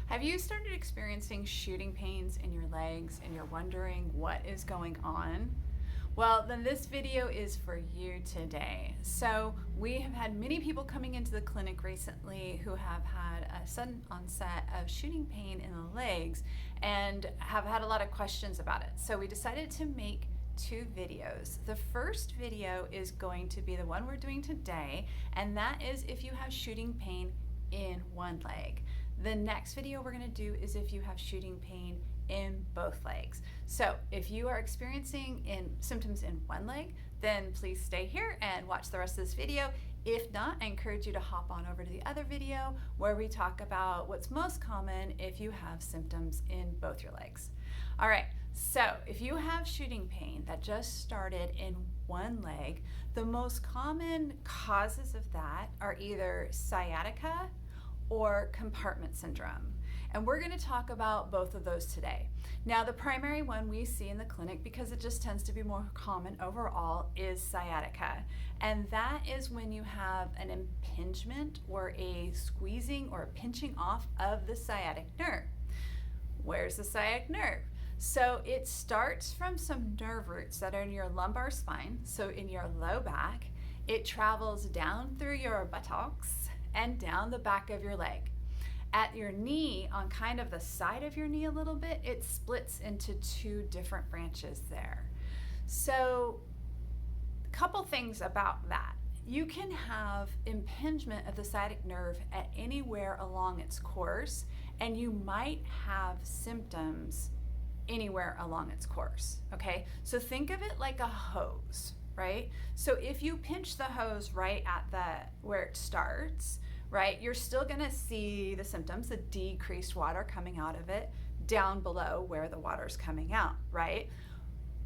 Have you started experiencing shooting pains in your legs and you're wondering what is going on? Well, then this video is for you today. So we have had many people coming into the clinic recently who have had a sudden onset of shooting pain in the legs and have had a lot of questions about it. So we decided to make two videos. The first video is going to be the one we're doing today, and that is if you have shooting pain in one leg. The next video we're going to do is if you have shooting pain in both legs. So if you are experiencing symptoms in one leg, then please stay here and watch the rest of this video. If not, I encourage you to hop on over to the other video where we talk about what's most common if you have symptoms in both your legs. All right, so if you have shooting pain that just started in one leg, the most common causes of that are either sciatica or compartment syndrome. And we're going to talk about both of those today. Now, the primary one we see in the clinic, because it just tends to be more common overall, is sciatica. And that is when you have an impingement or a squeezing or a pinching off of the sciatic nerve. Where's the sciatic nerve? So it starts from some nerve roots that are in your lumbar spine, so in your low back. It travels down through your buttocks and down the back of your leg. At your knee, on kind of the side of your knee a little bit, it splits into two different branches there. So a couple things about that. You can have impingement of the sciatic nerve at anywhere along its course, and you might have symptoms anywhere along its course, okay? So think of it like a hose, right? So if you pinch the hose right at where it starts, right, you're still gonna see the symptoms, the decreased water coming out of it down below where the water's coming out, right?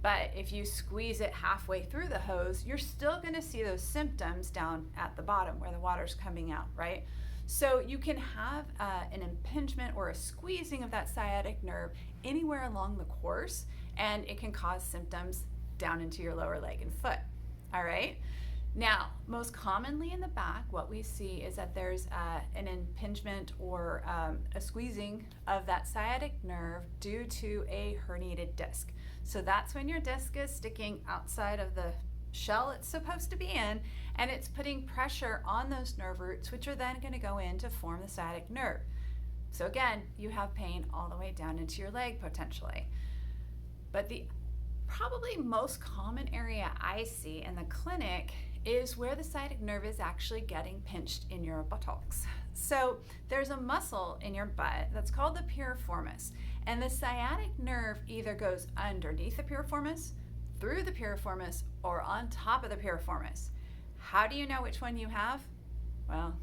But if you squeeze it halfway through the hose, you're still gonna see those symptoms down at the bottom where the water's coming out, right? So you can have an impingement or a squeezing of that sciatic nerve anywhere along the course, and it can cause symptoms down into your lower leg and foot, all right? Now, most commonly in the back, what we see is that there's an impingement or a squeezing of that sciatic nerve due to a herniated disc. So that's when your disc is sticking outside of the shell it's supposed to be in, and it's putting pressure on those nerve roots, which are then going to go in to form the sciatic nerve. So again, you have pain all the way down into your leg potentially. But the probably most common area I see in the clinic is where the sciatic nerve is actually getting pinched in your buttocks. So there's a muscle in your butt that's called the piriformis, and the sciatic nerve either goes underneath the piriformis, through the piriformis, or on top of the piriformis. How do you know which one you have? Well,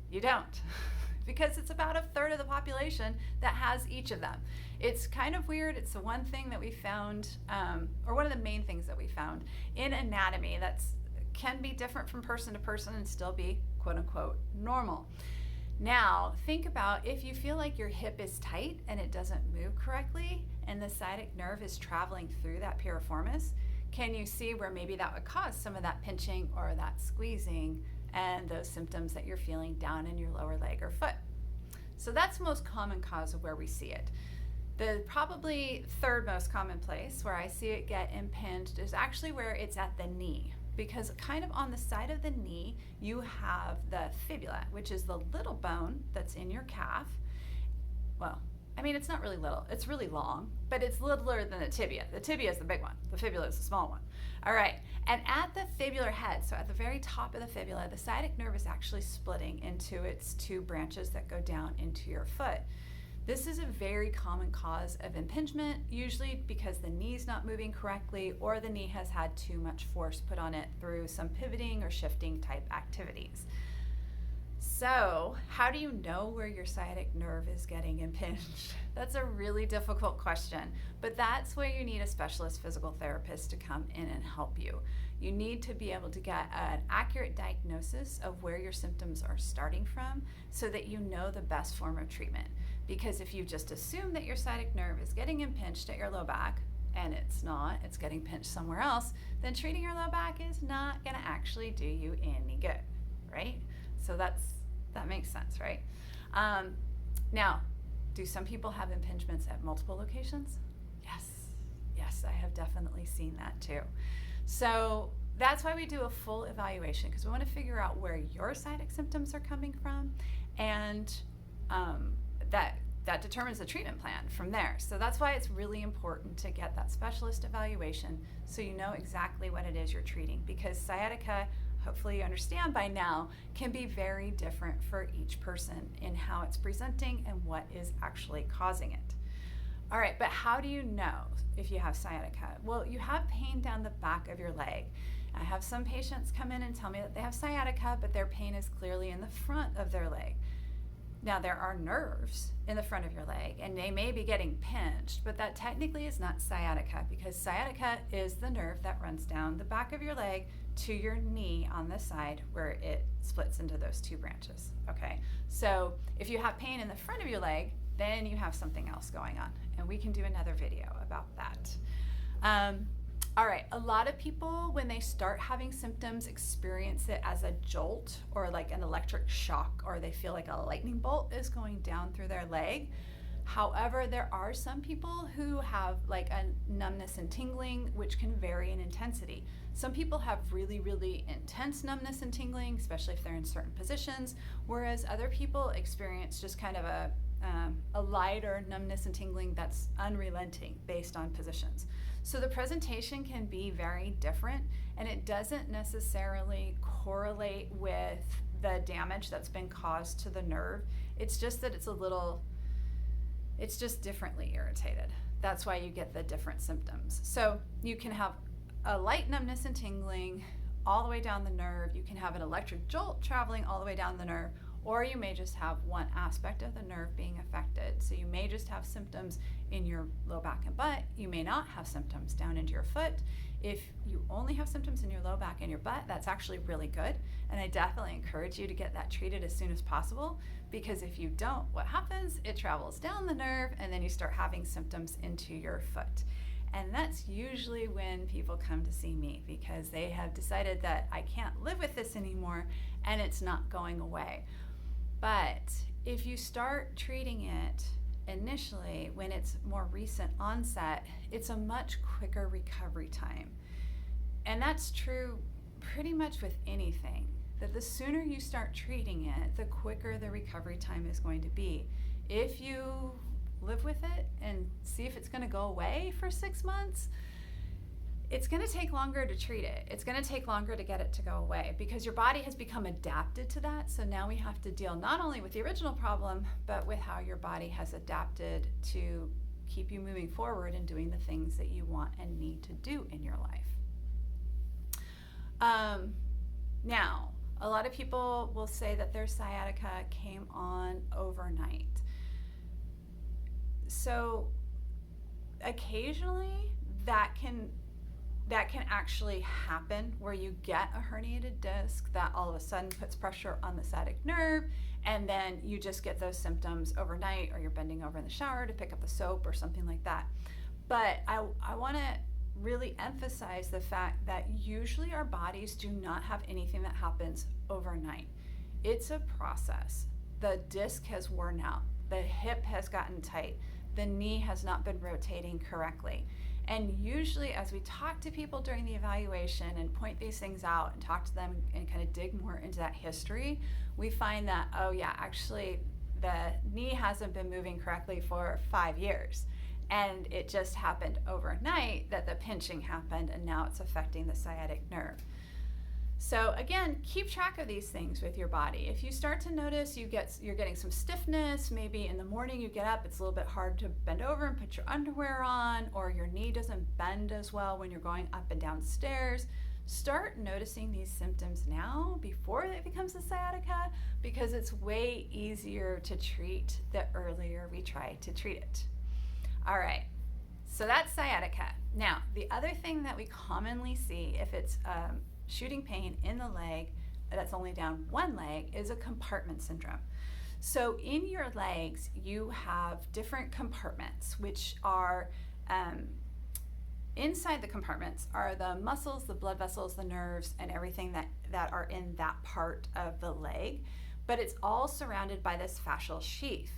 you don't. Because it's about a third of the population that has each of them. It's kind of weird. It's the one thing that we found, or one of the main things that we found in anatomy that's can be different from person to person and still be quote unquote normal. Now, think about if you feel like your hip is tight and it doesn't move correctly and the sciatic nerve is traveling through that piriformis, can you see where maybe that would cause some of that pinching or that squeezing and those symptoms that you're feeling down in your lower leg or foot? So that's the most common cause of where we see it. The probably third most common place where I see it get impinged is actually where it's at the knee, because kind of on the side of the knee, you have the fibula, which is the little bone that's in your calf. Well, I mean, it's not really little, it's really long, but it's littler than the tibia. The tibia is the big one, the fibula is the small one. All right, and at the fibular head, so at the very top of the fibula, the sciatic nerve is actually splitting into its two branches that go down into your foot. This is a very common cause of impingement, usually because the knee's not moving correctly or the knee has had too much force put on it through some pivoting or shifting type activities. So, how do you know where your sciatic nerve is getting impinged? That's a really difficult question, but that's where you need a specialist physical therapist to come in and help you. You need to be able to get an accurate diagnosis of where your symptoms are starting from so that you know the best form of treatment. Because if you just assume that your sciatic nerve is getting impinged at your low back, and it's not, it's getting pinched somewhere else, then treating your low back is not going to actually do you any good, right? So that makes sense, right? Now, Do some people have impingements at multiple locations? Yes, I have definitely seen that too. So that's why we do a full evaluation, because we want to figure out where your sciatic symptoms are coming from, and that determines the treatment plan from there. So that's why it's really important to get that specialist evaluation so you know exactly what it is you're treating, because sciatica, hopefully you understand by now, can be very different for each person in how it's presenting and what is actually causing it. All right, but how do you know if you have sciatica? Well, you have pain down the back of your leg. I have some patients come in and tell me that they have sciatica, but their pain is clearly in the front of their leg. Now, there are nerves in the front of your leg, and they may be getting pinched, but that technically is not sciatica, because sciatica is the nerve that runs down the back of your leg to your knee on the side where it splits into those two branches, okay? So if you have pain in the front of your leg, then you have something else going on, and we can do another video about that. All right, a lot of people, when they start having symptoms, experience it as a jolt or like an electric shock, or they feel like a lightning bolt is going down through their leg. However, there are some people who have like a numbness and tingling, which can vary in intensity. Some people have really, really intense numbness and tingling, especially if they're in certain positions, whereas other people experience just kind of a lighter numbness and tingling that's unrelenting based on positions. So the presentation can be very different, and it doesn't necessarily correlate with the damage that's been caused to the nerve. It's just that it's just differently irritated. That's why you get the different symptoms. So you can have a light numbness and tingling all the way down the nerve. You can have an electric jolt traveling all the way down the nerve, or you may just have one aspect of the nerve being affected. So you may just have symptoms in your low back and butt. You may not have symptoms down into your foot. If you only have symptoms in your low back and your butt, that's actually really good. And I definitely encourage you to get that treated as soon as possible, because if you don't, what happens? It travels down the nerve, and then you start having symptoms into your foot. And that's usually when people come to see me, because they have decided that I can't live with this anymore and it's not going away. But if you start treating it initially when it's more recent onset, it's a much quicker recovery time. And that's true pretty much with anything, that the sooner you start treating it, the quicker the recovery time is going to be. If you live with it and see if it's going to go away for 6 months, it's going to take longer to treat it. It's going to take longer to get it to go away, because your body has become adapted to that. So now we have to deal not only with the original problem, but with how your body has adapted to keep you moving forward and doing the things that you want and need to do in your life. Now, a lot of people will say that their sciatica came on overnight. So occasionally that can actually happen, where you get a herniated disc that all of a sudden puts pressure on the sciatic nerve, and then you just get those symptoms overnight, or you're bending over in the shower to pick up the soap or something like that. But I want to really emphasize the fact that usually our bodies do not have anything that happens overnight. It's a process. The disc has worn out, the hip has gotten tight, the knee has not been rotating correctly. And usually as we talk to people during the evaluation and point these things out and talk to them and kind of dig more into that history, we find that, oh yeah, actually the knee hasn't been moving correctly for 5 years. And it just happened overnight that the pinching happened, and now it's affecting the sciatic nerve. So again, keep track of these things with your body. If you start to notice you're getting some stiffness, maybe in the morning you get up, it's a little bit hard to bend over and put your underwear on, or your knee doesn't bend as well when you're going up and down stairs, start noticing these symptoms now before it becomes a sciatica, because it's way easier to treat the earlier we try to treat it. All right, so that's sciatica. Now, the other thing that we commonly see if it's shooting pain in the leg that's only down one leg is a compartment syndrome. So in your legs, you have different compartments, which are inside the compartments are the muscles, the blood vessels, the nerves, and everything that are in that part of the leg, but it's all surrounded by this fascial sheath.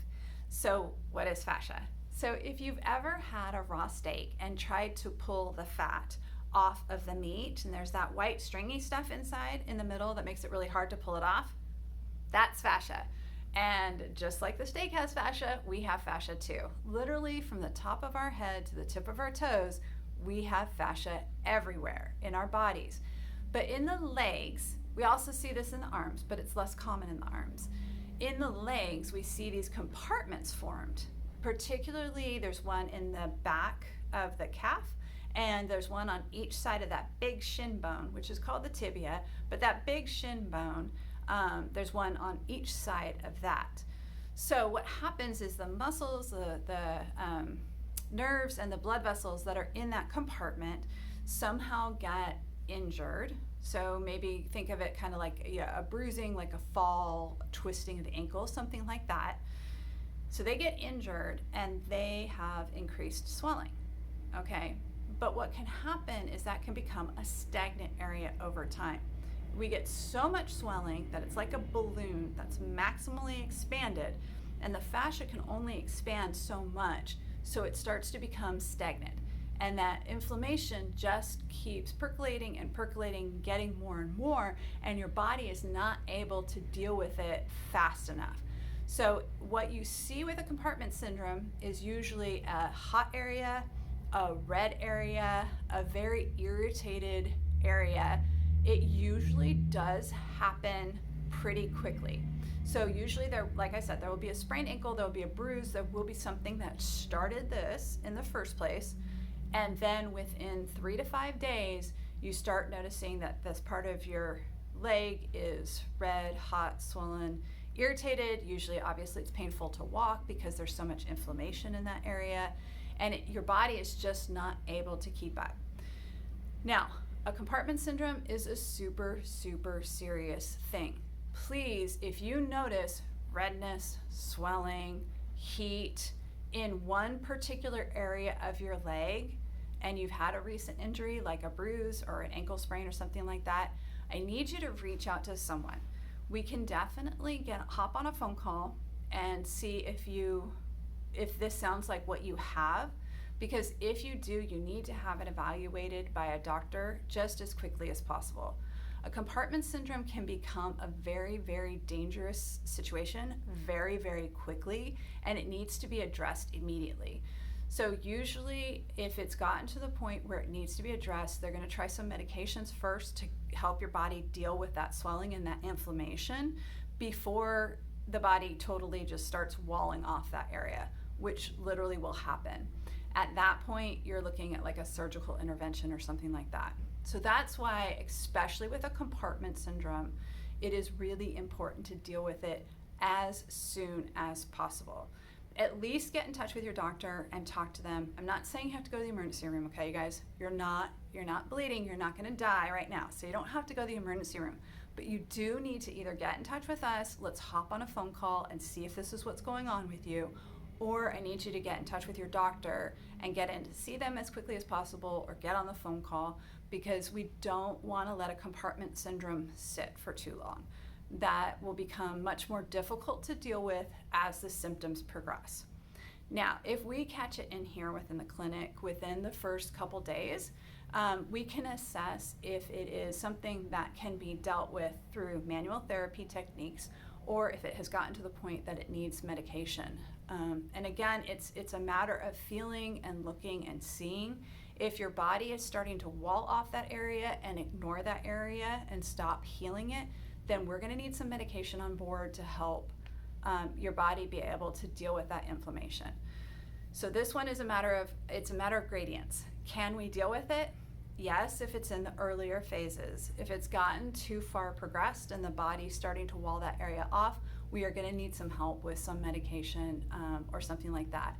So What is fascia? So if you've ever had a raw steak and tried to pull the fat off of the meat, and there's that white stringy stuff inside in the middle that makes it really hard to pull it off, that's fascia. And just like the steak has fascia, we have fascia too. Literally from the top of our head to the tip of our toes, we have fascia everywhere in our bodies. But in the legs, we also see this in the arms, but it's less common in the arms. In the legs, we see these compartments formed. Particularly, there's one in the back of the calf, and there's one on each side of that big shin bone, which is called the tibia, but that big shin bone, there's one on each side of that. So what happens is the muscles, the nerves and the blood vessels that are in that compartment somehow get injured. So maybe think of it kind of like a bruising, like a fall, a twisting of the ankle, something like that. So they get injured and they have increased swelling, okay? But what can happen is that can become a stagnant area over time. We get so much swelling that it's like a balloon that's maximally expanded, and the fascia can only expand so much, so it starts to become stagnant. And that inflammation just keeps percolating and percolating, getting more and more, and your body is not able to deal with it fast enough. So what you see with a compartment syndrome is usually a hot area, a red area, a very irritated area. It usually does happen pretty quickly. So usually there, like I said, there will be a sprained ankle, there will be a bruise, there will be something that started this in the first place. And then within 3 to 5 days, you start noticing that this part of your leg is red, hot, swollen, irritated. Usually, obviously, it's painful to walk because there's so much inflammation in that area. And your body is just not able to keep up. Now, a compartment syndrome is a super, super serious thing. Please, if you notice redness, swelling, heat in one particular area of your leg, and you've had a recent injury like a bruise or an ankle sprain or something like that, I need you to reach out to someone. We can definitely hop on a phone call and see if this sounds like what you have, because if you do, you need to have it evaluated by a doctor just as quickly as possible. A compartment syndrome can become a very, very dangerous situation very, very quickly, and it needs to be addressed immediately. So usually if it's gotten to the point where it needs to be addressed, they're going to try some medications first to help your body deal with that swelling and that inflammation before the body totally just starts walling off that area, which literally will happen. At that point, you're looking at like a surgical intervention or something like that. So that's why, especially with a compartment syndrome, it is really important to deal with it as soon as possible. At least get in touch with your doctor and talk to them. I'm not saying you have to go to the emergency room, okay, you guys? You're not bleeding, you're not gonna die right now, so you don't have to go to the emergency room. But you do need to either get in touch with us, let's hop on a phone call and see if this is what's going on with you, or I need you to get in touch with your doctor and get in to see them as quickly as possible, or get on the phone call, because we don't want to let a compartment syndrome sit for too long. That will become much more difficult to deal with as the symptoms progress. Now, if we catch it in here within the clinic within the first couple days, we can assess if it is something that can be dealt with through manual therapy techniques, or if it has gotten to the point that it needs medication. And again, it's a matter of feeling and looking and seeing. If your body is starting to wall off that area and ignore that area and stop healing it, then we're gonna need some medication on board to help your body be able to deal with that inflammation. So this one is a matter of gradients. Can we deal with it? Yes, if it's in the earlier phases. If it's gotten too far progressed and the body's starting to wall that area off, we are gonna need some help with some medication or something like that.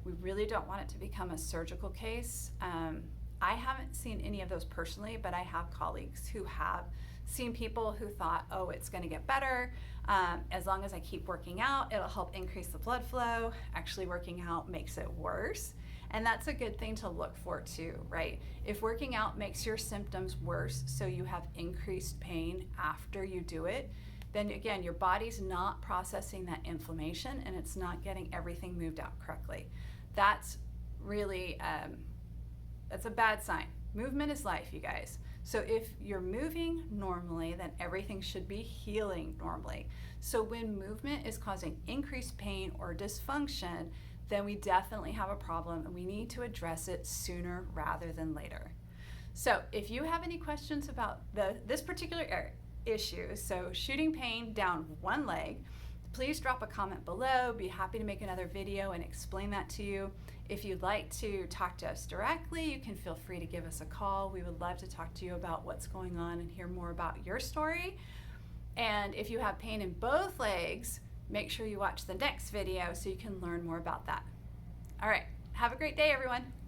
We really don't want it to become a surgical case. I haven't seen any of those personally, but I have colleagues who have seen people who thought, oh, it's gonna get better. As long as I keep working out, it'll help increase the blood flow. Actually, working out makes it worse. And that's a good thing to look for too, right? If working out makes your symptoms worse, so you have increased pain after you do it, then again, your body's not processing that inflammation and it's not getting everything moved out correctly. That's really, that's a bad sign. Movement is life, you guys. So if you're moving normally, then everything should be healing normally. So when movement is causing increased pain or dysfunction, then we definitely have a problem and we need to address it sooner rather than later. So if you have any questions about this particular issue, so shooting pain down one leg, please drop a comment below. Be happy to make another video and explain that to you. If you'd like to talk to us directly, you can feel free to give us a call. We would love to talk to you about what's going on and hear more about your story. And if you have pain in both legs, make sure you watch the next video so you can learn more about that. All right, have a great day, everyone.